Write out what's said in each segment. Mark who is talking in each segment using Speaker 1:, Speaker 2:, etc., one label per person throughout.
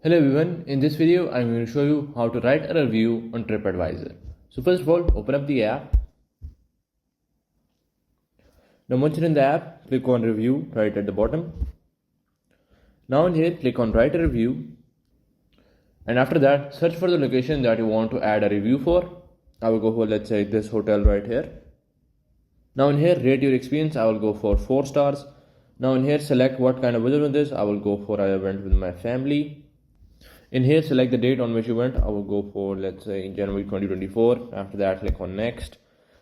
Speaker 1: Hello everyone, in this video I'm going to show you how to write a review on TripAdvisor. So first of all, open up the app. Now once you're in the app, click on review right at the bottom. Now in here, click on write a review. And after that, search for the location that you want to add a review for. I will go for, let's say, this hotel right here. Now in here, rate your experience. I will go for 4 stars. Now in here, select what kind of visit with this. I will go for I went with my family. In here, select the date on which you went. I will go for, let's say, in January 2024. After that, click on next.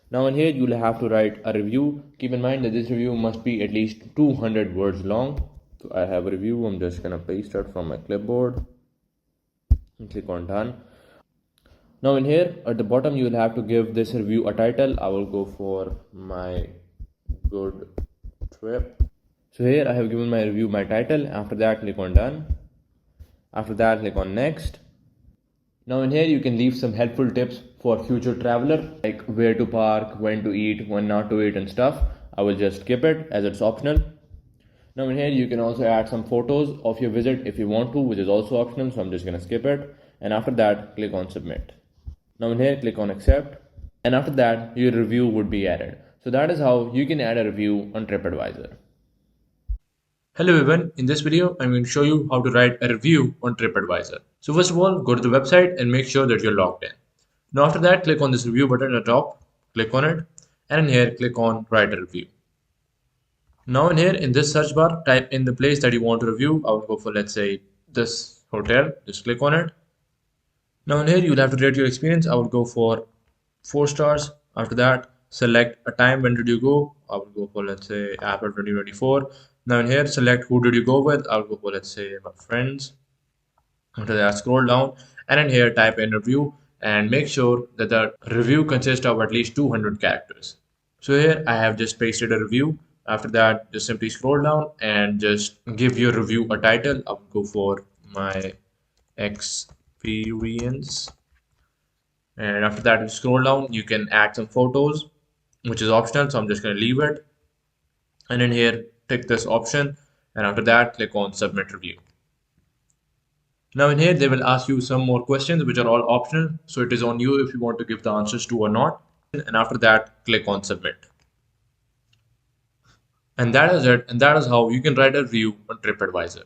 Speaker 1: Now in here, you'll have to write a review. Keep in mind that this review must be at least 200 words long. So I have a review. I'm just gonna paste it from my clipboard and click on done. Now in here, at the bottom, you will have to give this review a title. I will go for my good trip. So here I have given my review my title. After that, click on done. After that, click on next. Now in here, you can leave some helpful tips for future traveler, like where to park, when to eat, when not to eat and stuff. I will just skip it as it's optional. Now in here, you can also add some photos of your visit if you want to, which is also optional. So I'm just gonna skip it. And after that, click on submit. Now in here, click on accept. And after that, your review would be added. So that is how you can add a review on TripAdvisor.
Speaker 2: Hello everyone, in this video I'm going to show you how to write a review on TripAdvisor. So first of all, go to the website and make sure that you're logged in. Now after that, click on this review button at the top, click on it, and in here click on write a review. Now in here in this search bar, type in the place that you want to review. I will go for, let's say, this hotel, just click on it. Now in here you'll have to rate your experience. I will go for 4 stars. After that, select a time, when did you go. I will go for, let's say, April 2024. Now in here, select who did you go with. I'll go for, let's say, my friends. After that, scroll down and in here type in review and make sure that the review consists of at least 200 characters. So here I have just pasted a review. After that, just simply scroll down and just give your review a title. I'll go for my experience. And after that, scroll down, you can add some photos, which is optional, so I'm just going to leave it. And in here, tick this option, and after that, click on submit review. Now in here, they will ask you some more questions, which are all optional, so it is on you if you want to give the answers to or not. And after that, click on submit. And that is it, and that is how you can write a review on TripAdvisor.